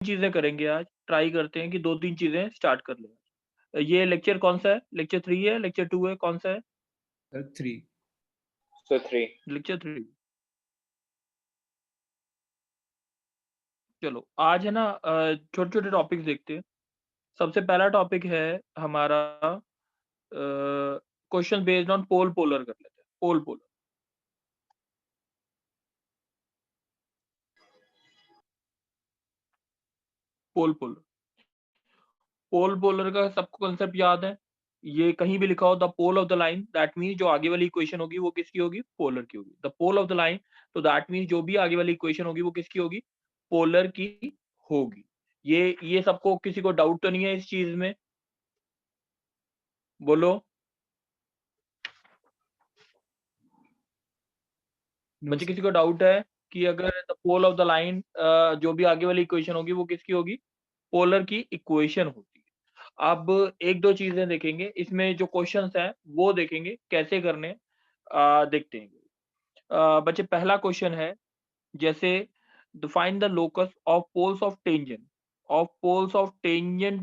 चीजें करेंगे आज, ट्राई करते हैं कि 2-3 चीजें स्टार्ट कर लें। ये लेक्चर कौन-सा है? लेक्चर 3 है, लेक्चर 2 है, कौन-सा है? 3। So 3. लेक्चर 3। चलो आज है ना छोटे-छोटे टॉपिक्स देखते हैं। सबसे पहला टॉपिक है हमारा question based on pole polar कर लेते हैं। Pole polar. Pole polar. Pole polar का सबको कांसेप्ट याद है? ये कहीं भी लिखा हो the pole of the line, that means जो आगे वाली इक्वेशन होगी वो किसकी होगी? पोलर की होगी। The pole of the line, तो दैट मीन्स जो भी आगे वाली इक्वेशन होगी वो किसकी होगी? पोलर की होगी। ये सबको, किसी को डाउट तो नहीं है इस चीज में? बोलो। नो बच्चे सर। किसी को डाउट है कि अगर the pole of the line, जो भी आगे वाली इक्वेशन होगी वो किसकी होगी? पोलर की इक्वेशन होती है। अब एक दो चीजें देखेंगे इसमें, जो क्वेश्चंस हैं वो देखेंगे कैसे करने हैं, देखते हैं। बच्चे पहला क्वेश्चन है, जैसे find the locus of poles of tangent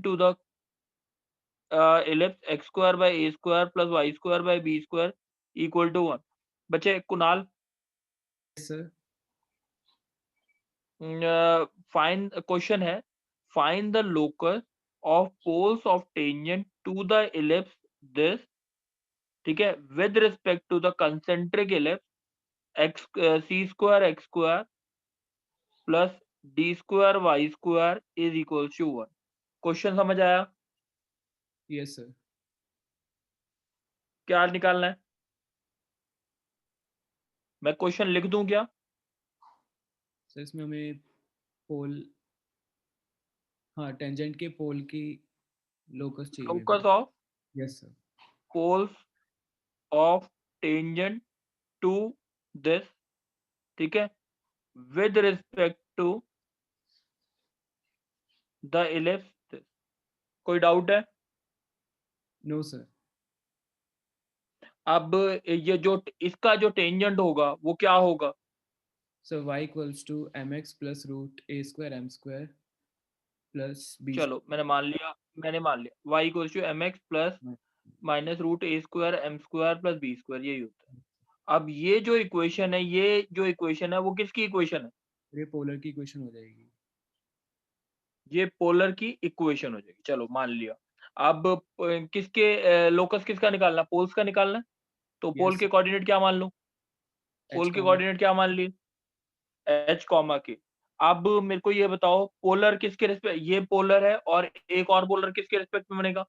to the ellipse x square by a square plus y square by b square equal to 1। बच्चे कुणाल, सर। फाइंड, क्वेश्चन है find the locus of poles of tangent to the ellipse this, ठीक है, with respect to the concentric ellipse x c square x square plus D square Y square is equal to 1। Question समझ आया? Yes sir. क्या निकालना है? मैं question लिख दूं क्या? सर इसमें हमें पोल, हाँ टेंजेंट के पोल की लोकस चाहिए। Locus of yes sir. Poles of tangent to this, ठीक है, with respect to the ellipse। कोई डाउट है? No sir. अब ये जो इसका जो टेंजेंट होगा वो क्या होगा? Sir y equals to mx plus root A square M square plus B चलो मैंने मान लिया y equal to M X plus minus root A square M square plus B square, यही होता है। अब ये जो इक्वेशन है, वो किसकी इक्वेशन है? ये पोलर की इक्वेशन हो जाएगी। ये पोलर की इक्वेशन हो जाएगी। चलो मान लिया। अब किसके लोकस किसका निकालना है? पोल्स का निकालना है। तो पोल यस। के कोऑर्डिनेट क्या मान लूं? एच पोल के कॉमा। कोऑर्डिनेट क्या मान लिए? एच कॉमा के। अब मेरे को ये बताओ, पोलर किसके रिस्पेक्ट, ये पोलर है और एक और पोलर किसके रिस्पेक्ट में बनेगा?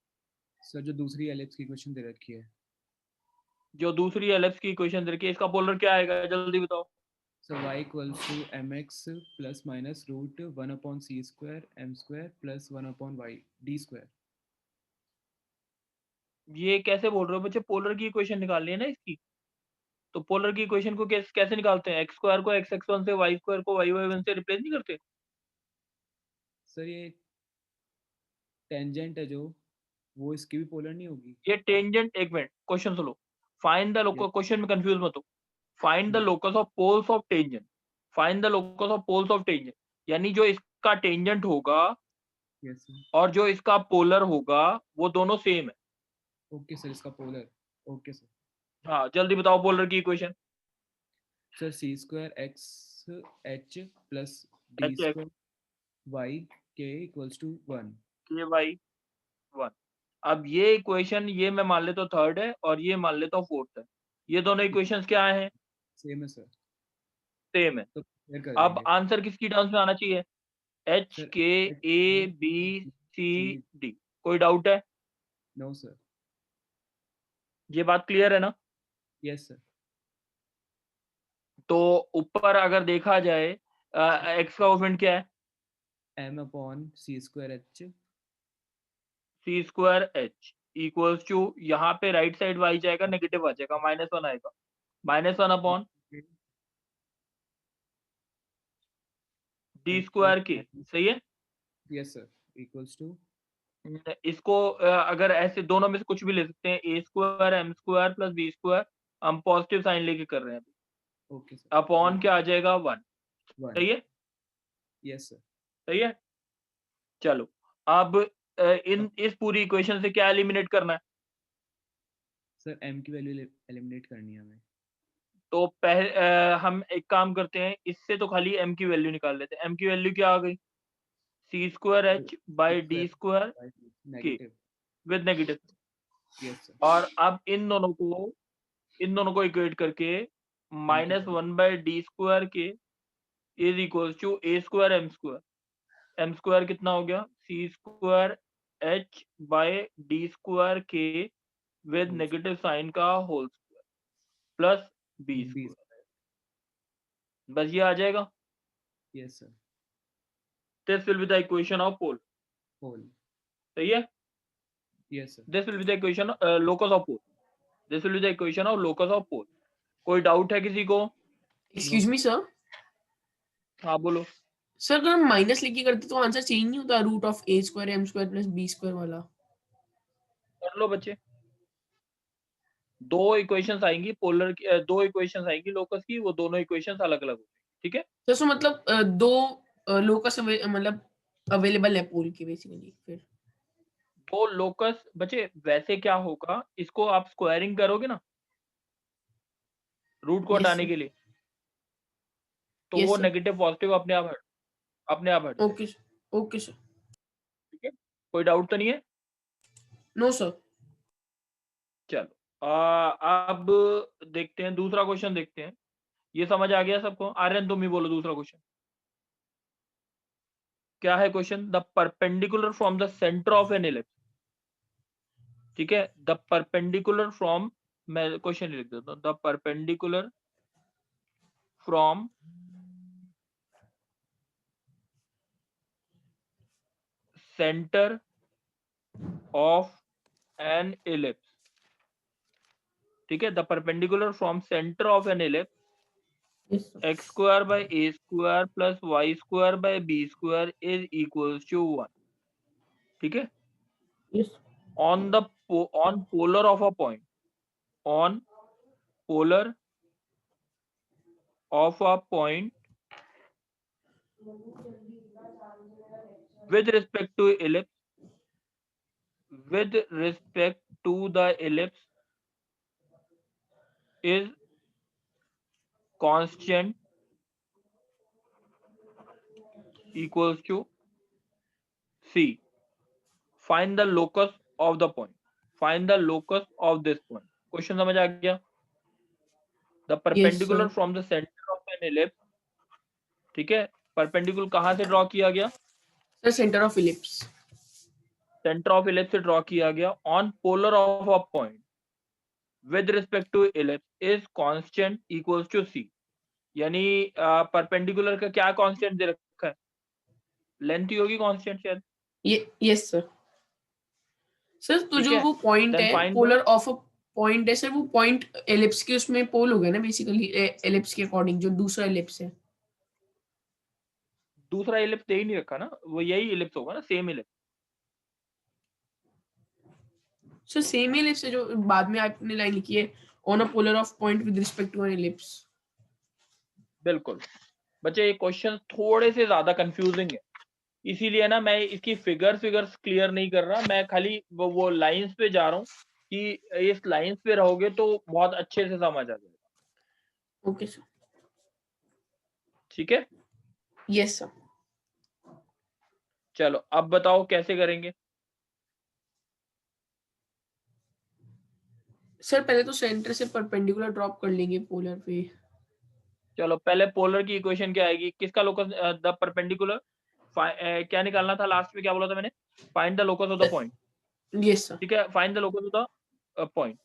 सर जो दूसरी एलिप्स की इक्वेशन दे रखी है। जो दूसरी एलिप्स की इक्वेशन दे रखी है, इसका पोलर क्या आएगा जल्दी बताओ? Sir y equals to mx plus minus root 1 upon C square M square plus 1 upon Y D square. ये कैसे बोल रहे हो बच्चे? पोलर की इक्वेशन निकालनी है ना इसकी। तो पोलर की इक्वेशन को कैसे निकालते हैं? एक्स स्क्वायर को एक्स एक्स वन से, वाई स्क्वायर को वाई वाई वन से रिप्लेस नहीं करते? सर ये टेंजेंट है जो, वो इसकी भी पोलर नहीं होगी? ये टेंजेंट, एक मिनट क्वेश्चन सुनो। Find the yes. Locus, question में कंफ्यूज मत हो। Find the locus of poles of tangent. Find the locus of poles of tangent, यानी जो इसका टेंजेंट होगा यस सर। और जो इसका पोलर होगा वो दोनों सेम है। ओके सर, इसका पोलर। Okay sir. हाँ जल्दी बताओ पोलर की equation. Sir C square X H plus D H X square Y K equals to 1। K Y 1। अब ये इक्वेशन, ये मैं मान लेता हूँ थर्ड है और ये मान लेता हूँ फोर्थ है। ये दोनों इक्वेशंस क्या हैं? सेम है सर। सेम है। तो क्लियर कर अब देंगे। आंसर किसकी टर्म्स में आना चाहिए? एच सर के H A A B C C. D. कोई डाउट है? No sir. ये बात क्लियर है ना? Yes sir. तो ऊपर अगर देखा जाए, एक्स का कोफिशिएंट क्या है? M upon C square H. C square H equals to, यहाँ पे राइट साइड वाई जाएगा, नेगेटिव आ जाएगा, -1 आएगा। -1 अपॉन डी स्क्वायर के। सही है। Yes sir. Equals to. इसको अगर ऐसे दोनों में से कुछ भी ले सकते हैं, A square M square plus B square. हम पॉजिटिव साइन लेके कर रहे हैं। Okay sir. अपॉन क्या आ जाएगा? 1। 1। सही है। Yes sir. सही है। चलो अब इस पूरी इक्वेशन से क्या एलिमिनेट करना है? सर m की वैल्यू एलिमिनेट करनी है हमें। तो हम एक काम करते हैं, इससे तो खाली m की वैल्यू निकाल लेते हैं। m की वैल्यू क्या आ गई? c square h by d square के negative. With negative. Yes sir. और अब इन दोनों को इक्वेट करके -1/d² के is equals to a square m square कितना हो गया? c square h by d² के विद Whole नेगेटिव साइन का whole square plus b b square. बस ये आ जाएगा। Yes sir. This will be the equation of pole. Whole. सही है? Yes sir. This will be the equation locus of pole. This will be the equation of locus of pole. कोई doubt है किसी को? Excuse me sir. हाँ बोलो। Sir अगर हम माइनस लेके करते तो आंसर चेंज नहीं होता, root of a square m square plus b square वाला? कर लो बच्चे। दो इक्वेशंस आएंगी पोलर की, दो इक्वेशंस आएंगी लोकस की, वो दोनों इक्वेशंस अलग अलग होंगी। ठीक है? तो सो मतलब दो लोकस मतलब अवेलेबल है पोल के बेसिकली फिर। तो लोकस बच्चे वैसे क्या होगा, इसको आप स्क्वायरिंग करोगे ना रूट को यस हटाने सर। के लिए, तो यस वो सर। नेगेटिव पॉजिटिव अपने आप हट जाएगा। Okay okay sir. ठीक है? कोई डाउट तो नहीं है? No sir. चलो अब देखते हैं दूसरा क्वेश्चन देखते हैं। ये समझ आ गया सबको? आर्यन तुम ही बोलो दूसरा क्वेश्चन क्या है? Question the perpendicular from the centre of N ellipse. ठीक है? द परपेंडिकुलर फ्रॉम, मैं क्वेश्चन लिख देता हूं, the perpendicular from centre of N ellipse. ठीक है? The perpendicular from centre of N ellipse yes sir. x square by a square plus y square by b square is equals to 1. ठीक है? Yes on polar of a point, on polar of a point with respect to ellipse, with respect to the ellipse is constant equals to c. Find the locus of the point. Find the locus of this point. Question समझ आ गया? The perpendicular sir. from the center of an ellipse. ठीक है? Perpendicular कहां से draw किया गया? Sir centre of ellipse. Centre of ellipse से draw किया गया on polar of a point with respect to ellipse is constant equals to c। यानी परपेंडिकुलर का क्या कांस्टेंट दे रखा है? लेंथ ही होगी कांस्टेंट शायद। ये यस सर। सर तो ठीक जो है? वो पॉइंट देन है find the polar of a point है सर, वो पॉइंट एलिप्स के उसमें पोल हो गया ना बेसिकली, एलिप्स के अकॉर्डिंग जो दूसरा एलिप्स है। दूसरा इलिप्स दे ही नहीं रखा ना, वो यही इलिप्स होगा ना, same ellipse. Sir same ellipse है जो बाद में आपने लाइन लिखी है, on a polar of point with respect to an ellipse. बिल्कुल बच्चे, ये क्वेश्चन थोड़े से ज्यादा कंफ्यूजिंग है, इसीलिए ना मैं इसकी फिगर्स क्लियर नहीं कर रहा, मैं खाली वो लाइंस पे जा रहा हूँ कि इस लाइंस पे रहोगे तो बहुत अच्छे से समझ आ जाएगा। Okay sir. ठीक है? Yes sir. चलो अब बताओ कैसे करेंगे? सर पहले तो सेंटर से परपेंडिकुलर ड्रॉप कर लेंगे पोलर पे। चलो पहले पोलर की इक्वेशन क्या आएगी? किसका लोकस? The perpendicular. क्या निकालना था लास्ट में? क्या बोला था मैंने? Find the locus of the point. Yes sir. ठीक है? Find the locus of the point.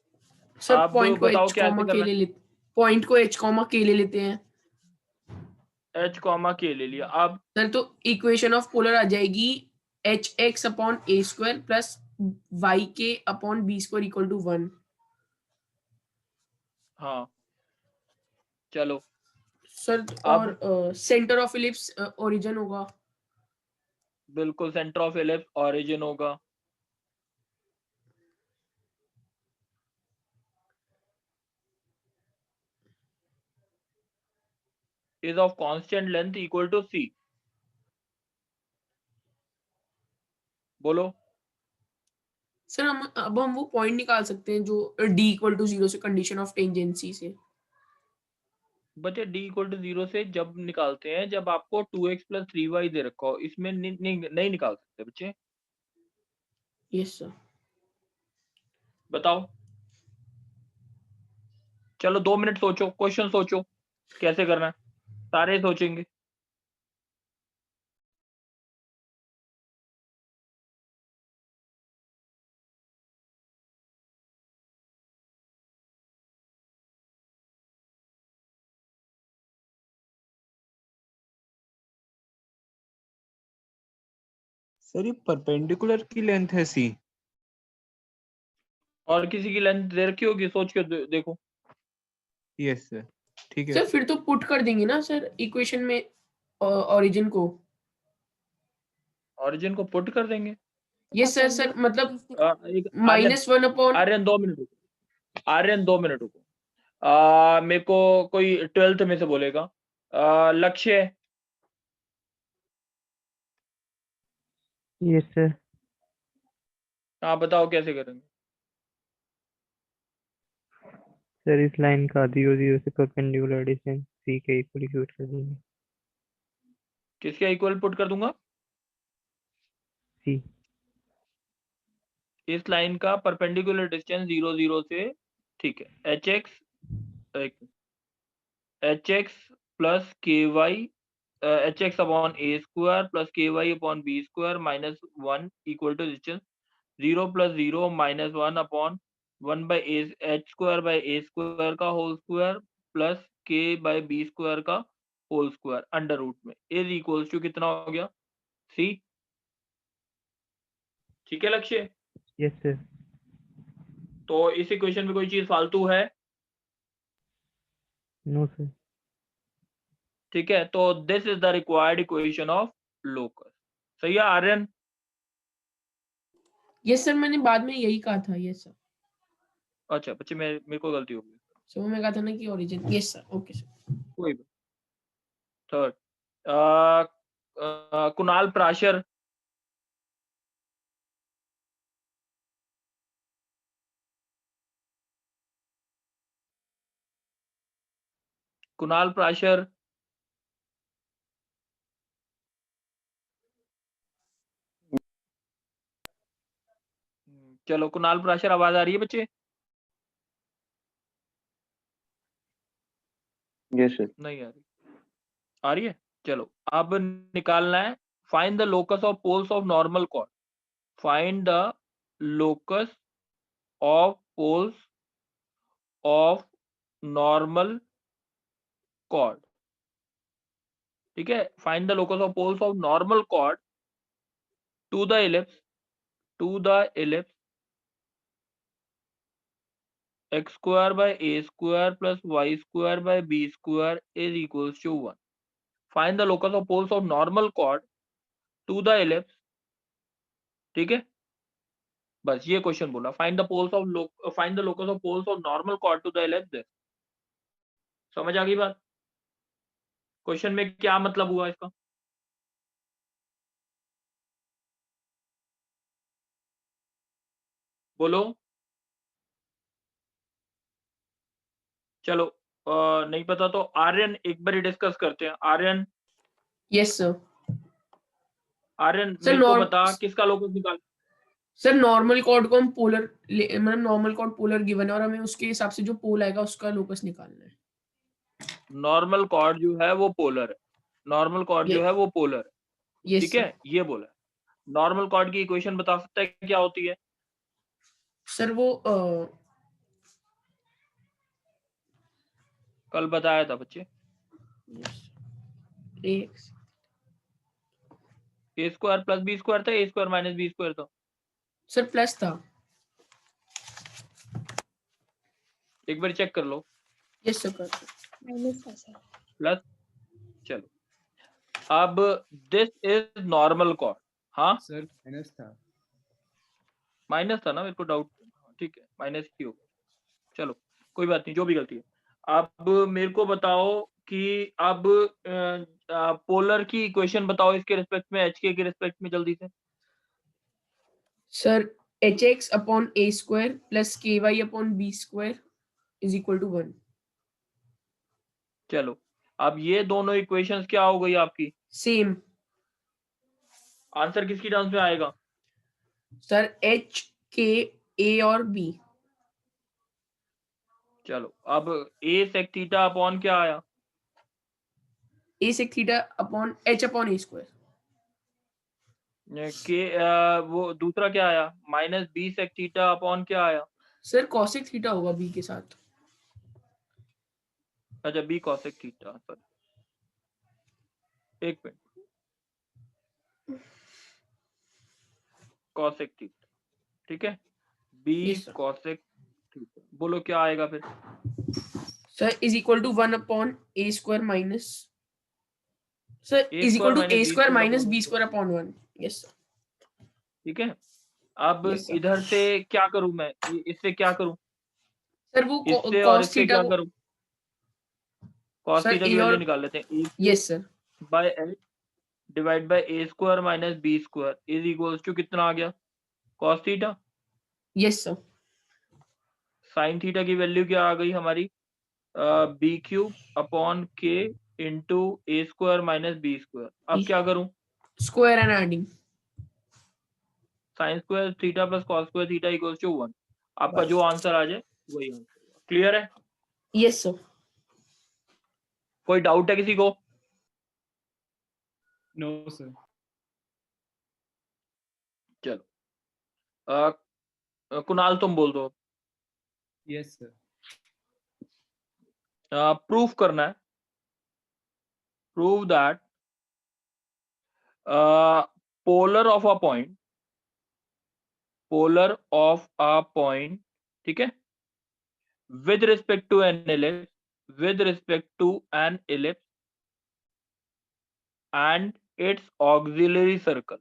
Sir अब पॉइंट को बताओ h कैसे कॉमा के करना ले लेते, पॉइंट को h कॉमा के ले लेते हैं। है? h कॉमा k ले लिया। अब सर तो इक्वेशन ऑफ पोलर आ जाएगी h x upon A square plus y k upon B square equal to 1। हाँ चलो सर अब और सेंटर ऑफ इलिप्स ओरिजिन होगा। बिल्कुल सेंटर ऑफ इलिप्स ऑरिजिन होगा। is of constant length equal to c। बोलो। सर अब हम वो पॉइंट निकाल सकते हैं जो d इक्वल टू 0 से कंडीशन ऑफ टेंजेंसी से। बच्चे d इक्वल टू 0 से जब निकालते हैं जब आपको 2x प्लस 3y दे रखा हो, इसमें नहीं निकाल सकते बच्चे। Yes sir. बताओ, चलो 2 मिनट सोचो, क्वेश्चन सोचो कैसे करना है, सारे सोचेंगे। सर ये परपेंडिकुलर की लेंथ है सी। और किसी की लेंथ दे रखी होगी, सोच के देखो। यस सर, ठीक है। सर फिर तो पुट कर देंगे ना सर इक्वेशन में ओरिजिन को। ऑरिजिन को पुट कर देंगे। Yes sir. सर मतलब आर्यन -1 अपॉन। आर्यन 2 मिनट रुको, आर्यन 2 मिनट रुको। मेरे को कोई 12th में से बोलेगा। लक्ष्य। Yes sir. हाँ बताओ कैसे करेंगे। सर इस लाइन का 0 0 से परपेंडिकुलर डिस्टेंस सी के इक्वल क्यूट कर देंगे। किसके इक्वल पुट कर दूंगा? सी। इस लाइन का परपेंडिकुलर डिस्टेंस 0 0 से, ठीक है, H X plus K Y, H x upon A square plus K Y upon B square minus 1 equal to distance 0 plus 0 minus 1 upon 1 by H square by A square का whole square plus K by B square का whole square under root में is equals to कितना हो गया? C. ठीक है Lakshya. Yes sir. तो इस इक्वेशन में कोई चीज फालतू है? No sir. ठीक है, तो this is the required equation of locus. सही है आर्यन? यस सर मैंने बाद में यही कहा था। Yes sir. अच्छा बच्चे, मेरे को गलती हो गई। सो मैं कहा था ना कि origin. Yes sir. Okay sir. कोई थर्ड, कुणाल प्राशर। कुणाल प्राशर। चलो कुणाल प्राशर, आवाज आ रही है बच्चे? Yes, sir. नहीं आ रही? आ रही है। चलो अब निकालना है, find the locus of poles of normal chord. Find the locus of poles of normal chord. ठीक है, find the locus of poles of normal chord to the ellipse x square by a square plus y square by b square is equals to 1. Find the locus of poles of normal chord to the ellipse. ठीक है, बस ये question बोला, find the locus of poles of normal chord to the ellipse. समझ आ गई बात? Question में क्या मतलब हुआ इसका? बोलो। चलो नहीं पता तो आर्यन एक बार डिस्कस करते हैं। Aryan, yes sir. Aryan sir मेरे को बता किसका लोकस निकाल। सर नॉर्मल कॉर्ड को हम पोलर मतलब नॉर्मल कॉर्ड पोलर गिवन है और हमें उसके हिसाब से जो पोल आएगा उसका लोकस निकालना है। नॉर्मल कॉर्ड जो है वो पोलर है, नॉर्मल कॉर्ड जो है वो पोलर है। यस ठीक है, ये बोला। नॉर्मल कॉर्ड की इक्वेशन बता सकता है क्या होती है? सर वो कल बताया था बच्चे। एक्स ए स्क्वायर प्लस बी स्क्वायर था, ए स्क्वायर माइनस बी स्क्वायर था। सर प्लस था। एक बार चेक कर लो। यस सर माइनस था सर। प्लस। चलो अब दिस इज नॉर्मल कॉर्ड। हाँ सर माइनस था। माइनस था ना, मेरे को डाउट। ठीक है, माइनस ही होगा। चलो कोई बात नहीं, जो भी गलती है। अब मेरे को बताओ कि अब पोलर की इक्वेशन बताओ इसके रिस्पेक्ट में, एच के रिस्पेक्ट में, जल्दी से। Sir hx upon a square plus ky upon b square is equal to 1. चलो अब ये दोनों इक्वेशंस क्या हो गई आपकी? सेम. आंसर किसकी टर्म्स में आएगा? सर h k a और b. चलो अब a sec थीटा अपॉन क्या आया? a sec theta upon h upon a square. के वो दूसरा क्या आया? Minus b sec theta upon क्या आया? सर cosec थीटा होगा b के साथ. अच्छा b cosec थीटा, सॉरी एक मिनट, cosec थीटा, ठीक है, b Yes, sir. cosec theta, बोलो क्या आएगा फिर? Sir is equal to 1 upon a square minus. Sir A is equal square to a minus B square square minus upon b 1. square upon 1. Yes, sir. ठीक है, अब Yes, sir. इधर से क्या करूं मैं? इससे क्या करूं? सर वो इससे और cos इससे थीटा क्या को. करूं? cos सर थीटा a की वैल्यू और. निकाल लेते हैं. Yes, sir. By l divide by a square minus b square is equals to कितना आ गया? cos theta. Yes, sir. sin theta की वैल्यू क्या आ गई हमारी? b cube upon k into a square minus b square. अब क्या करूं? Square and adding. sin square theta plus cos square theta equals to 1. आपका जो आंसर आ जाए वही आंसर. क्लियर है? Yes, sir. कोई डाउट है किसी को? No, sir. चलो कुणाल तुम बोल दो. Yes, sir. प्रूफ करना है. Prove that polar of a point, ठीक है, with respect to an ellipse and its auxiliary circle,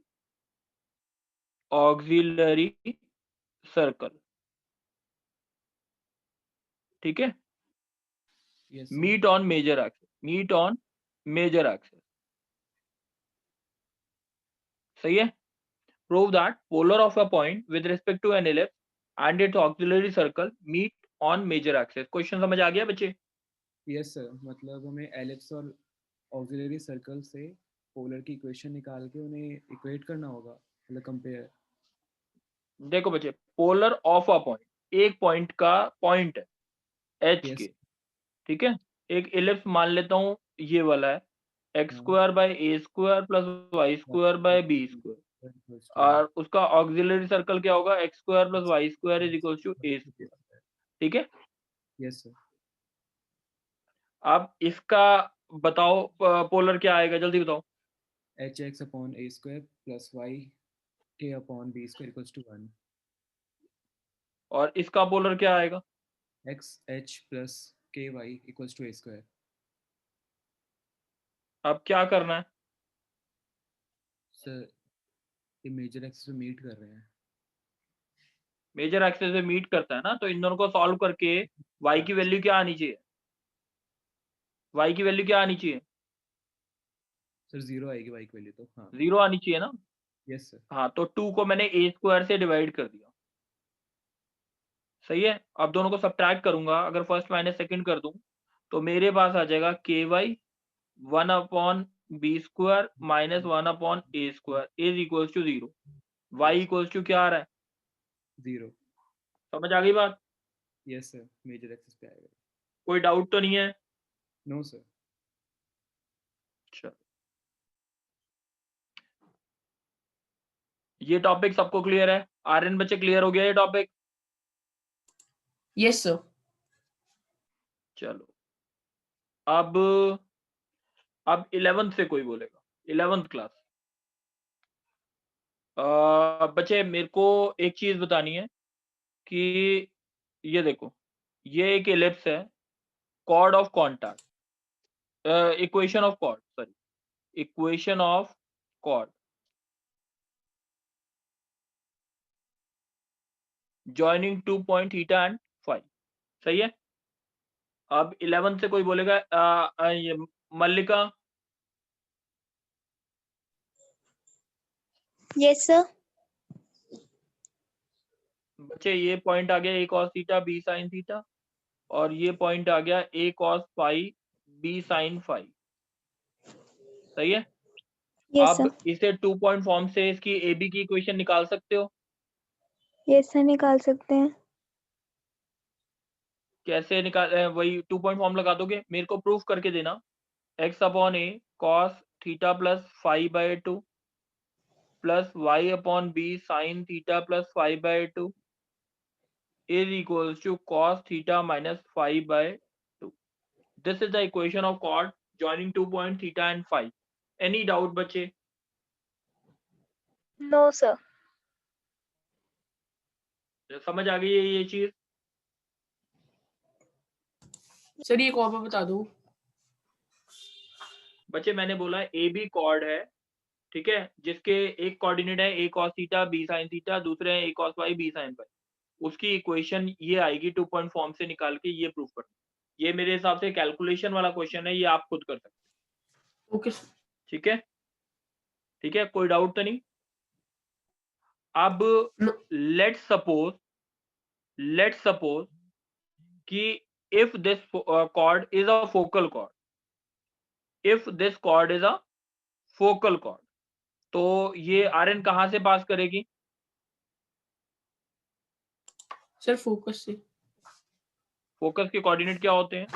ठीक है, Yes, sir. meet on major axis. सही है. prove that polar of a point with respect to an ellipse and its auxiliary circle meet on major axis. Question समझ आ गया बच्चे? Yes, sir. मतलब हमें ellipse और ऑक्सिलरी सर्कल से polar की इक्वेशन निकाल के उन्हें इक्वेट करना होगा, मतलब कंपेयर. देखो बच्चे, पोलर ऑफ अ पॉइंट, एक पॉइंट का पॉइंट है एच Yes. के, ठीक है, एक इलिप्स मान लेता हूँ ये वाला है, एक्स हाँ. Square by a square plus y square by b square, और उसका ऑक्सिलरी सर्कल क्या होगा? X square plus y square is equal to a square. ठीक है. Yes, sir. अब इसका बताओ पोलर क्या आएगा, जल्दी बताओ. hx upon a square plus y k upon b square equals to 1. और इसका पोलर क्या आएगा? x h plus ky equals to a square. अब क्या करना है? सर ये मेजर एक्सिस पे मीट कर रहे हैं. मेजर एक्सिस पे मीट करता है ना, तो इन दोनों को सॉल्व करके y की वैल्यू क्या आनी चाहिए? y की वैल्यू क्या आनी चाहिए? सर 0 आएगी y की वैल्यू तो. हाँ. 0 आनी चाहिए ना. Yes sir. हाँ, तो 2 को मैंने a स्क्वायर से डिवाइड कर दिया. सही है. अब दोनों को सब्ट्रैक्ट करूंगा, अगर फर्स्ट माइनस सेकंड कर दूं तो मेरे पास आ जाएगा ky 1 upon B square minus 1 upon A square is equals to 0. y equals to क्या आ रहा है? 0. समझ आ गई बात? यस सर, मेजर एक्सिस पे आएगा. कोई डाउट तो नहीं है? No sir. चलो, ये टॉपिक सबको क्लियर है? आर्यन बच्चे क्लियर हो गया ये टॉपिक? Yes, sir. चलो, अब 11th से कोई बोलेगा, 11th क्लास. बच्चे मेरे को एक चीज बतानी है कि ये देखो, ये एक एलिप्स है, chord of contact, equation of chord, sorry, equation of chord joining 2 point theta and phi. सही है. अब 11th से कोई बोलेगा, ये मल्लिका. Yes, sir. बच्चे ये पॉइंट आ गया a cos theta b sin theta, और ये पॉइंट आ गया a cos phi b sin phi. सही है। यस अब सर। इसे 2 पॉइंट फॉर्म से इसकी ए बी की इक्वेशन निकाल सकते हो। यस सर, निकाल सकते हैं। कैसे निकाल वही 2 पॉइंट फॉर्म लगा दोगे, मेरे को प्रूफ करके देना। x अपॉन a cos theta plus phi by 2 प्लस y अपॉन b sin theta plus phi by 2 is equals to cos theta minus phi by 2. This is the equation of chord joining 2 point theta and phi. Any doubt बच्चे? No sir. समझ आ गई है ये चीज? Sir ये cord बता दो। बच्चे मैंने बोला ए बी कॉर्ड है, ठीक है, जिसके एक कोऑर्डिनेट है a cos theta b sin theta, दूसरे हैं a cos phi b sin phi. उसकी इक्वेशन ये आएगी 2 पॉइंट फॉर्म से निकाल के, ये प्रूफ करना। ये मेरे हिसाब से कैलकुलेशन वाला क्वेश्चन है, ये आप खुद कर सकते हैं। ओके ठीक है, ठीक है, कोई डाउट तो नहीं। अब लेट्स सपोज कि if this chord is a focal chord, तो ये Rn कहाँ से पास करेगी? सर फोकस से। फोकस के कोऑर्डिनेट क्या होते हैं?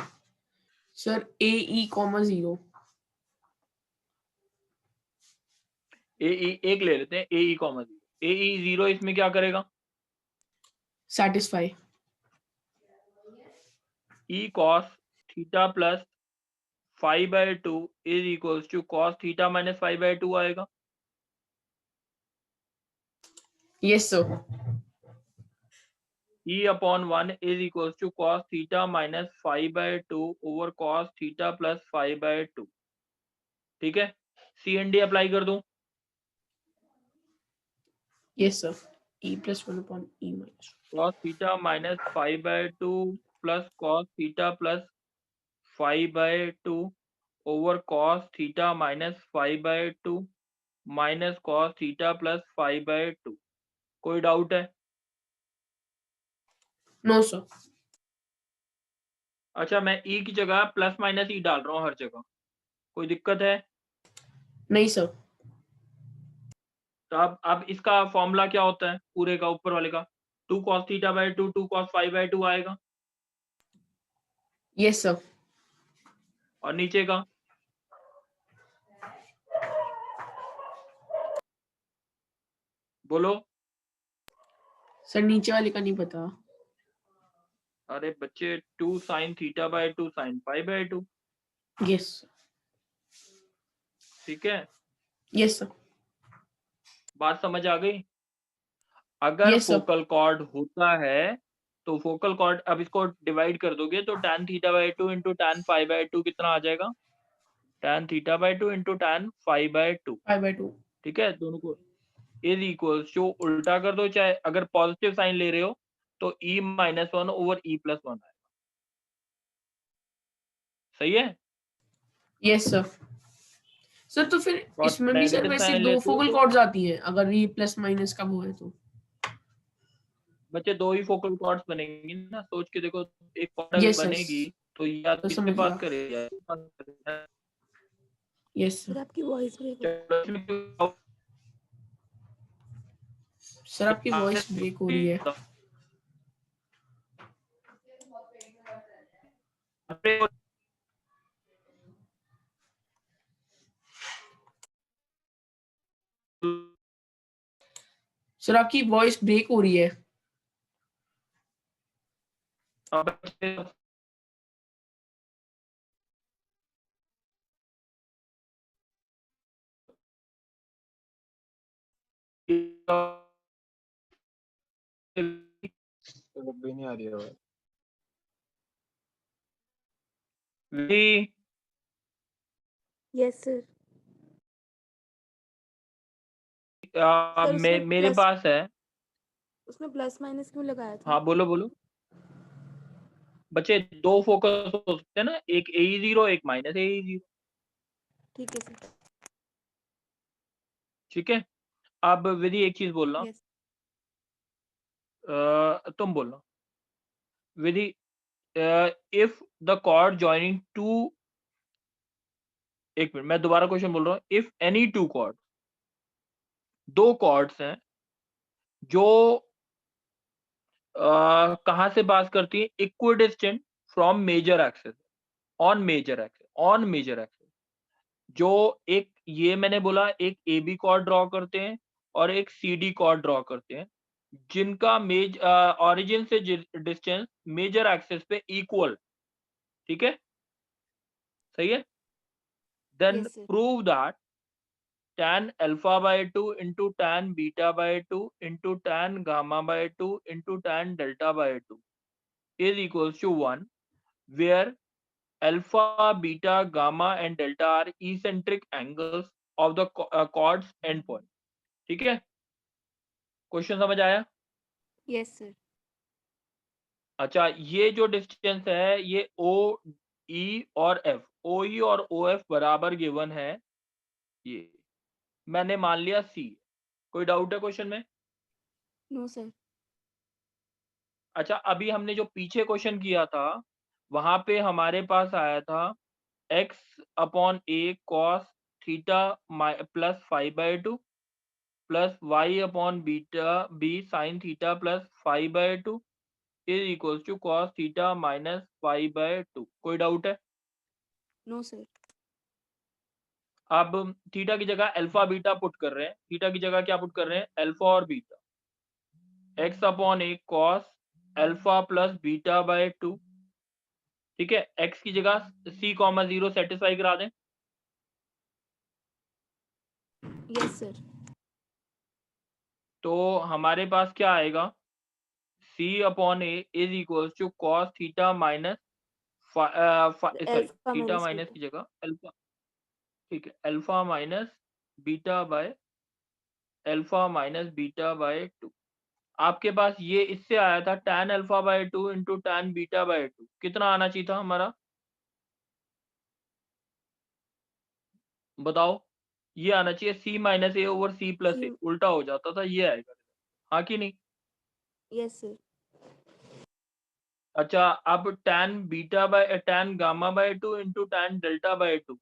Sir AE, 0। एक ले लेते हैं AE, 0। AE 0 इसमें क्या करेगा? Satisfy. E cos theta plus phi by 2 is equals to cos theta minus phi by 2 आएगा। Yes sir. E अपॉन 1 is equals to cos theta minus phi by 2 over cos theta plus phi by 2। ठीक है, C and D apply कर दूं? Yes sir. E + 1 upon E minus 1। cos theta minus phi by 2 plus cos theta plus phi by 2 over cos theta minus phi by 2 minus cos theta plus phi by 2। कोई doubt है? No sir. अच्छा, मैं ई की जगह plus minus ई डाल रहा हूँ हर जगह, कोई दिक्कत है? नहीं सर। तो अब इसका फॉर्मूला क्या होता है पूरे का, ऊपर वाले का? 2 cos theta by 2 2 cos phi by 2 आएगा, यस सर। और नीचे का? बोलो। सर नीचे वाले का नहीं पता। अरे बच्चे 2 sin theta by 2 sin phi by 2। Yes. ठीक है, यस सर। बात समझ आ गई? अगर Yes, sir. फोकल कॉर्ड होता है तो फोकल कॉर्ड, अब इसको डिवाइड कर दोगे तो tan theta by 2 into tan phi by 2 कितना आ जाएगा? tan theta by 2 into tan phi by 2। 5/2। ठीक है, दोनों को इज इक्वल्स टू उल्टा कर दो, चाहे अगर पॉजिटिव साइन ले रहे हो तो e minus 1 over e plus 1 आएगा। सही है? Yes sir. सर तो फिर और इसमें भी सर नेगेटिव वैसे साइन 2 लेते हो फोकल तो कॉर्ड्स आती हैं अगर ये प्लस माइनस का वो है तो। बच्चे 2 ही फोकल कॉर्ड्स बनेंगी ना, सोच के देखो। एक कॉर्ड अगर यस सर। बनेगी तो या तो किससे समझ पास गया। करेगा या इससे पास करेगा। Yes sir sir. आपकी वॉइस ब्रेक हो चलो, इसमें क्यों- सर आपकी वॉइस ब्रेक हो रही है। सर आपकी वॉइस ब्रेक हो रही है। अब बच्चे तो भी नहीं आ रही है। Yes sir. सर उसमें मेरे प्लस पास है। उसमें प्लस माइनस क्यों लगाया था? हाँ बोलो बोलो। बच्चे 2 फोकस हो सकते हैं ना, एक AE0 एक माइनस AE0। ठीक है सर। ठीक है, अब विधि एक चीज बोलना, यस तुम बोलना Vidhi. If the chord joining two, एक मिनट मैं दोबारा क्वेश्चन बोल रहा हूँ। इफ एनी टू कॉर्ड, दो कॉर्ड्स हैं जो कहां से पास करती है, equidistant from major axes, on major axes, जो एक ये मैंने बोला एक ए बी कॉर्ड ड्रॉ करते हैं और एक सी डी कॉर्ड ड्रॉ करते हैं, जिनका ऑरिजिन से डिस्टेंस मेजर एक्सेस पे इक्वल, ठीक है, सही है। Then Yes, sir. Prove that tan alpha by 2 into tan beta by 2 into tan gamma by 2 into tan delta by 2 is equals to 1, where alpha, beta, gamma and delta are eccentric angles of the chord's endpoint। ठीक है, question समझ आया? Yes, sir. अच्छा, ये जो distance है ये ओ ई और एफ, ओ ई और ओ एफ बराबर गिवन है, ये मैंने मान लिया सी। कोई डाउट है क्वेश्चन में? No, sir. अच्छा, अभी हमने जो पीछे क्वेश्चन किया था वहां पे हमारे पास आया था x अपॉन a cos theta plus 5/2 plus y upon beta b sine theta plus 5/2 is equals to cos theta minus 5/2। कोई डाउट है? No, sir. अब थीटा की जगह अल्फा बीटा पुट कर रहे हैं, थीटा की जगह क्या पुट कर रहे हैं, अल्फा और बीटा, x अपॉन a cos alpha plus beta by 2, ठीक है। x की जगह c कॉमा 0 सेटिस्फाई करा दें। Yes, sir. तो हमारे पास क्या आएगा, c अपॉन a is equals to cos theta minus sorry Alpha theta minus minus beta. की जगह अल्फा, ठीक है, alpha minus beta by two. आपके पास ये इससे आया था tan alpha by 2 into tan beta by 2, कितना आना चाहिए था हमारा, बताओ? ये आना चाहिए c माइनस ए ओवर c प्लस ए, C. उल्टा हो जाता था, ये आएगा, हाँ कि नहीं? Yes, sir. अच्छा, अब tan gamma by 2 into tan delta by 2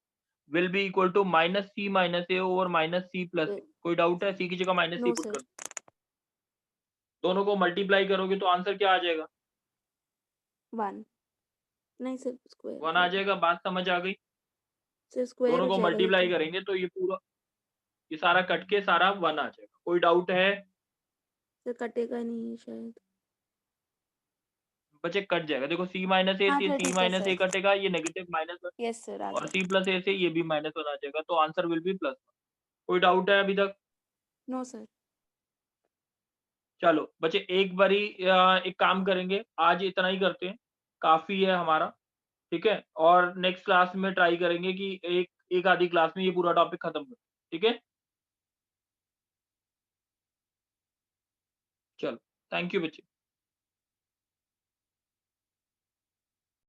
will be equal to minus C over minus C plus A. कोई डाउट है? सी की जगह minus C No, put sir. कर, दोनों को मल्टीप्लाई करोगे तो आंसर क्या आ जाएगा, 1. नहीं सर, स्क्वायर 1 आ जाएगा। बात समझ आ गई? सर, स्क्वायर दोनों हो को जाएगा ये मल्टीप्लाई तो। करेंगे तो ये पूरा, ये सारा कट के सारा 1 आ जाएगा। कोई डाउट है? सर कटेगा नहीं शायद। बच्चे कट जाएगा, देखो c माइनस ए हाँ से सर, c ठीक है माइनस ए सर। कटेगा, ये नेगेटिव -1, यस सर, आ और गया। c प्लस ए से ये भी -1 आ जाएगा, तो आंसर विल बी +1। कोई डाउट है अभी तक? No sir. चलो बच्चे, एक बारी एक काम करेंगे, आज इतना ही करते हैं, काफी है हमारा, ठीक है। और नेक्स्ट क्लास में ट्राई करेंगे कि एक आधी क्लास में ये पूरा टॉपिक खत्म कर, ठीक है। चलो, थैंक यू बच्चे।